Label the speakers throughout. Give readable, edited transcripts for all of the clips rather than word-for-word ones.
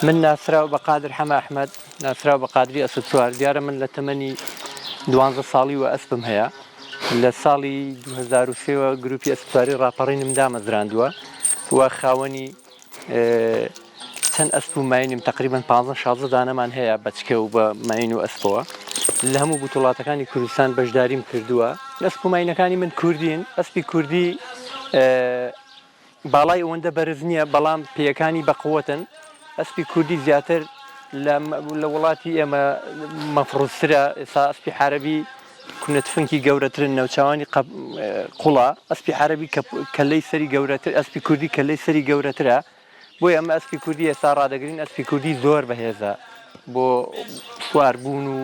Speaker 1: من ناسراو بقادر حما أحمد ناسراو بقادري أسد سوار دیارە من لە تەمەنی 12 ساڵی و ئەسپم هەیە لە ساڵی 2003 گروپی ئەسپسواری ڕاپەڕینم دامەزراندووە و خاوەنی چەند ئەسپ و ماینیم تقریبا 15-16 دانەمان هەیە بەچکە و بە ماین و ئەسپەوە لە هەموو بوتوڵاتەکانی کوردستان بەشداریم کردووە. ئەسپ و ماینەکانی من کوردین ئەسپی کوردی باڵای ئەوەندە بەرز نییە بەڵام پێیەکانی بەقووەتن. ئەسپی کوردی زیاتر لە وڵاتی ئێمە مەفرۆزترە. ئێستا ئەسپی حارەبی کونەتفنکی گەورەترن نەوچوانی قوڵە ئەسپی حارەبی کەلەی سەری گەورەتر ئەسپی کوردی کەلەی سەری گەورەترە بۆی ئەمە ئەسپی کوردی ئێستا ڕادەگرین ئەسپی کوردی زۆر بەهێزە بۆ سواربوون و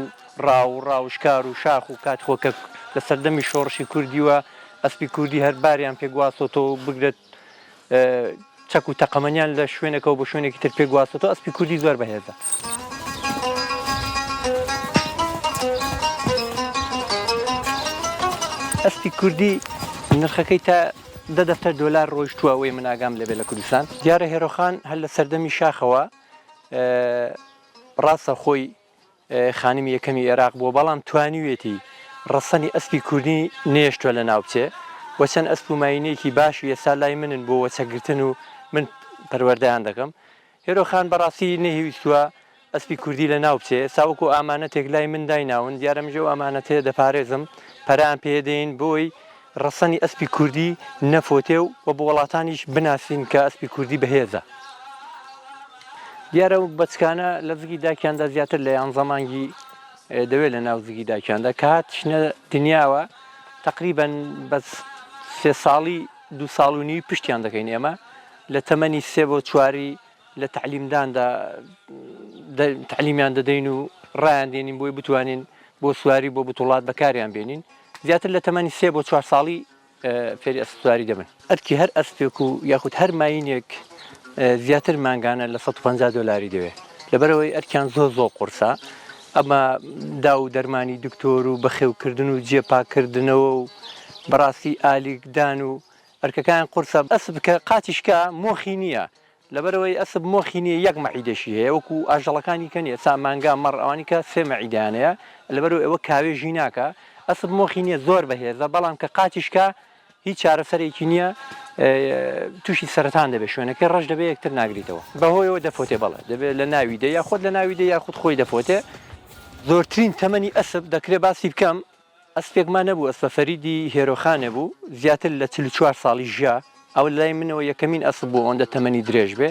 Speaker 1: ڕاوشکار و شاخ و کات خۆکە لە سەردەمی شۆڕشی کوردیوە ئەسپی کوردی هەر باریان پێگواستۆتەوە بگرێت چەک و تەقەمەنیان لە شوێنێکەوە بۆ شوێنێکی تر پێگواستۆتەوە ئەسپی کوردی زۆر بەهێزە. ئەسپی کوردی نرخەکەی تا $10 ڕۆیشتووە ئەوەی من ئاگام لەبێ لە کوردستان. دیارە هێرۆخان هەر لە سەردەمی شاخەوە ڕاستە خۆی خانمی یەکەمی عێراق بووە بەڵام توانیوێتی ڕەسەنی ئەسپی کوردی نێشتووە لە ناو بچێ وە چەند ئەسپ و ماینەیەکی باش و ئێستا لای منن بۆ وەچەگرتن و من پەروەردەیان دەکەم. هێرۆخان بەڕاستی نەهێویستووە ئەسپی کوردی لە ناو بچێ ساوەکو ئامانەتێک لای من دایناون دیارە مژە و ئەمانەتەیە دەپارێزم پەران پێدەین بۆی ڕەسەنی ئەسپی کوردی نەفۆتێ و بە وڵاتانیش بناسین کە ئەسپی کوردی بەهێزە. دیارە و بەچکانە لە زگی داکیاندا زیاتر لە 11 مانگی دەوێت لە ناو زگی داکیاندا کە هات شنە دنیاوە تقریبا بە 3 ساڵی 2 ساڵ و نیوی پشتیان دەکەین ئێمە لە تەمەنی 3 بۆ 4 لە تعلیمداندا تعلیمیان دەدەین و ڕایان دێنین بۆی بتوانین بۆ سواری بۆ بتوڵات بەکاریان بێنین زیاتر لە تەمەنی 3 بۆ 4 ساڵی فێری ئەسپسواری دەبن. ئەرکی هەر ئەسپێک و یاخود هەر ماینێک زیاتر مانگانە لە $150 دەوێت لەبەرەوەی ئەرکیان زۆر قورسە. ئەمە دا و دەرمانی دکتۆر و بەخێوکردن و جێپاکردنەوە و بەڕاستی ئالیکدان و ئەرکەکان قورسە. ئەسب کە قاتیشکە مۆخی نییە لەبەرەوەی ئەسب مۆخی نییە یەک مەعیدەشی هەیە وەکو ئاژەڵەکانی کە نیە سا مانگا مەڕ ئەوانی کە 3 مەعیدانەیە لەبەرەوەی ئەوە کاوێژی ناکە. ئەسب مۆخی نییە زۆر بەهێزە بەڵام کە قاتیشکە هیچ چارەسەرێکی نییە تووشی سەرەتان دەبێت شوێنەکەی ڕەش دەبێت یەکتر ناگریتەوە بەهۆیەوە دەفۆتێ بەڵێ دەبێت لە ناویدە یا خۆت لە ناویدە یا خودت خۆی دەفۆتێ. زۆرترین تەمەنی ئەسب دەکرێت باسی بکەم ئەسپێکمان نەبوو ئەسپە فەریدی هێرۆخانە بوو زیاتر لە 44 ساڵی ژیا ئەو لای منەوە یەکەمین ئەسب بوو ئەوەندە تەمەنی درێژ بێ.